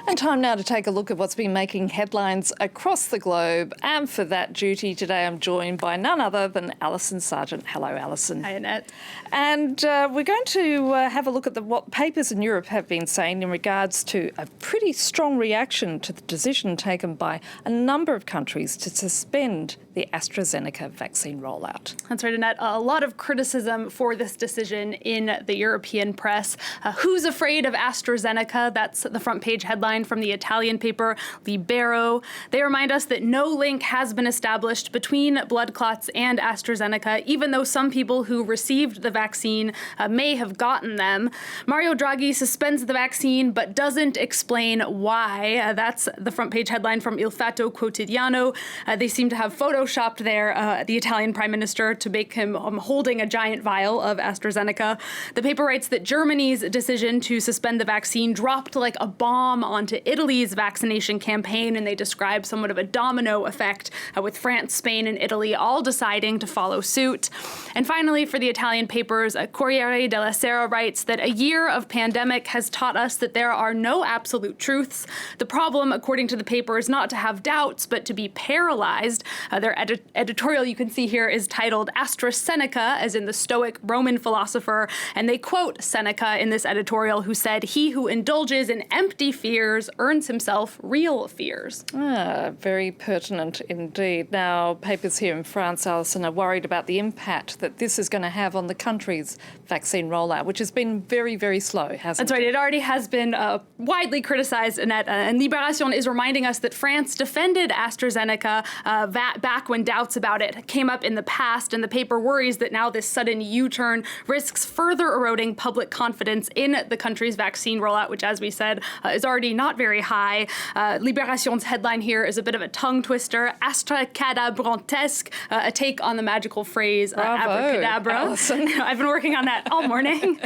And time now to take a look at what's been making headlines across the globe. And for that duty today, I'm joined by none other than Alison Sargent. Hello, Alison. Hi, Annette. And we're going to have a look at what papers in Europe have been saying in regards to a pretty strong reaction to the decision taken by a number of countries to suspend the AstraZeneca vaccine rollout. That's right, Annette. A lot of criticism for this decision in the European press. Who's afraid of AstraZeneca? That's the front page headline from the Italian paper Libération. They remind us that no link has been established between blood clots and AstraZeneca, even though some people who received the vaccine may have gotten them. Mario Draghi suspends the vaccine but doesn't explain why. That's the front page headline from Il Fatto Quotidiano. They seem to have photoshopped there the Italian prime minister to make him holding a giant vial of AstraZeneca. The paper writes that Germany's decision to suspend the vaccine dropped like a bomb onto Italy's vaccination campaign, and they describe somewhat of a domino effect with France, Spain, and Italy all deciding to follow suit. And finally, for the Italian papers, Corriere della Sera writes that a year of pandemic has taught us that there are no absolute truths. The problem, according to the paper, is not to have doubts, but to be paralyzed. Their editorial you can see here is titled AstraZeneca, as in the Stoic Roman philosopher, and they quote Seneca in this editorial, who said, "He who indulges in empty fears earns himself real fears." Very pertinent indeed. Now, papers here in France, Alison, are worried about the impact that this is going to have on the country's vaccine rollout, which has been very, very slow, hasn't it? That's right. It already has been widely criticized, Annette. And Libération is reminding us that France defended AstraZeneca back when doubts about it came up in the past, and the paper worries that now this sudden U-turn risks further eroding public confidence in the country's vaccine rollout, which, as we said, is already not very high. Libération's headline here is a bit of a tongue twister. Astracadabrantesque, a take on the magical phrase abracadabra. Alison. I've been working on that all morning.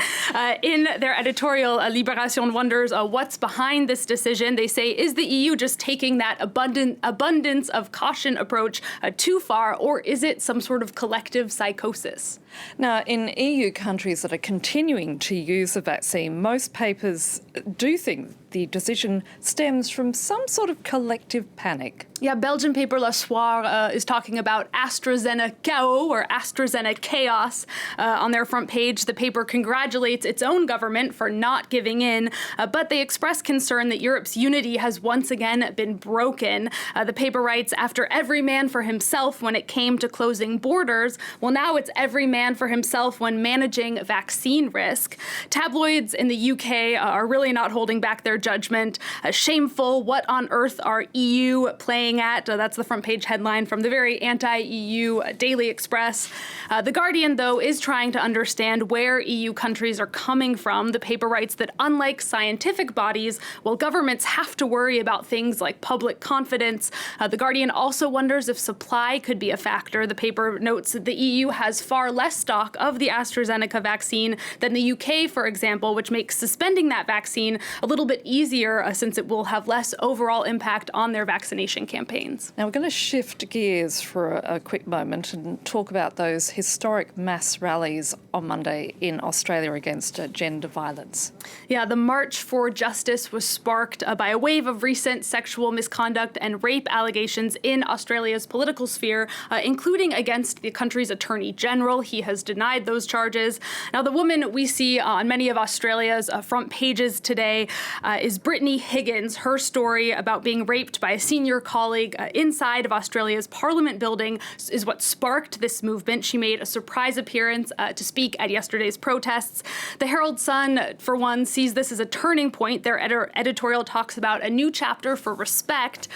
In their editorial, Libération wonders what's behind this decision. They say, is the EU just taking that abundance of caution approach too far, or is it some sort of collective psychosis? Now, in EU countries that are continuing to use the vaccine, most papers do think the decision stems from some sort of collective panic. Yeah, Belgian paper Le Soir is talking about AstraZeneCHAOS or AstraZeneCHAOS on their front page. The paper congratulates its own government for not giving in, but they express concern that Europe's unity has once again been broken. The paper writes, after every man for himself when it came to closing borders, well, now it's every man for himself when managing vaccine risk. Tabloids in the UK are really not holding back their judgment. Shameful, what on earth are EU playing at? That's the front page headline from the very anti-EU Daily Express. The Guardian, though, is trying to understand where EU countries are coming from. The paper writes that unlike scientific bodies, well, governments have to worry about things like public confidence. The Guardian also wonders if supply could be a factor. The paper notes that the EU has far less stock of the AstraZeneca vaccine than the UK, for example, which makes suspending that vaccine a little bit easier since it will have less overall impact on their vaccination campaigns. Now, we're going to shift gears for a quick moment and talk about those historic mass rallies on Monday in Australia against gender violence. Yeah, the March for Justice was sparked by a wave of recent sexual misconduct and rape allegations in Australia's political sphere, including against the country's Attorney General. He has denied those charges. Now, the woman we see on many of Australia's front pages today is Brittany Higgins. Her story about being raped by a senior colleague inside of Australia's Parliament building is what sparked this movement. She made a surprise appearance to speak at yesterday's protests. The Herald Sun, for one, sees this as a turning point. Their editorial talks about a new chapter for respect.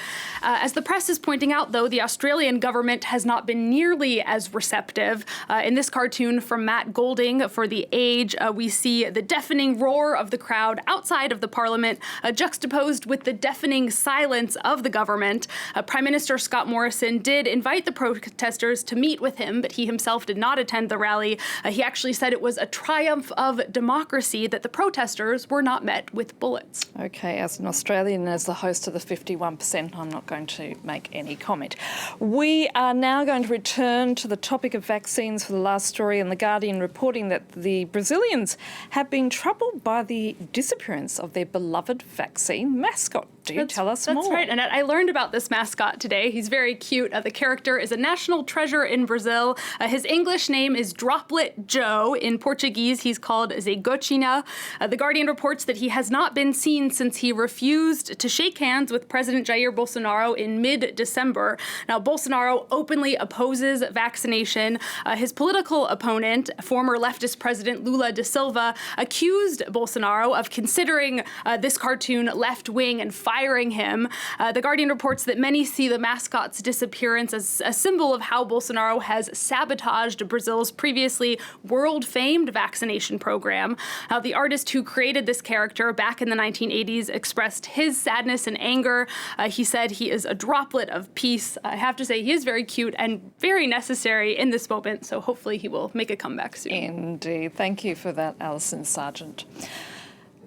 As the press is pointing out, though, the Australian government has not been nearly as receptive. In this cartoon from Matt Golding for The Age, we see the deafening roar of the crowd outside of the Parliament juxtaposed with the deafening silence of the government. Prime Minister Scott Morrison did invite the protesters to meet with him, but he himself did not attend the rally. He actually said it was a triumph of democracy that the protesters were not met with bullets. Okay, as an Australian, as the host of the 51%, I'm not going to make any comment. We are now going to return to the topic of vaccines for the last story in The Guardian reporting that the Brazilians have been troubled by the disappearance of their beloved vaccine mascot. Tell us more. That's right, Annette. I learned about this mascot today. He's very cute. The character is a national treasure in Brazil. His English name is Droplet Joe. In Portuguese, he's called Zegochina. The Guardian reports that he has not been seen since he refused to shake hands with President Jair Bolsonaro in mid-December. Now, Bolsonaro openly opposes vaccination. His political opponent, former leftist President Lula da Silva, accused Bolsonaro of considering this cartoon left-wing and firing him. The Guardian reports that many see the mascot's disappearance as a symbol of how Bolsonaro has sabotaged Brazil's previously world-famed vaccination program. The artist who created this character back in the 1980s expressed his sadness and anger. He said he is a droplet of peace. I have to say, he is very cute and very necessary in this moment, so hopefully he will make a comeback soon. Indeed. Thank you for that, Alison Sargent.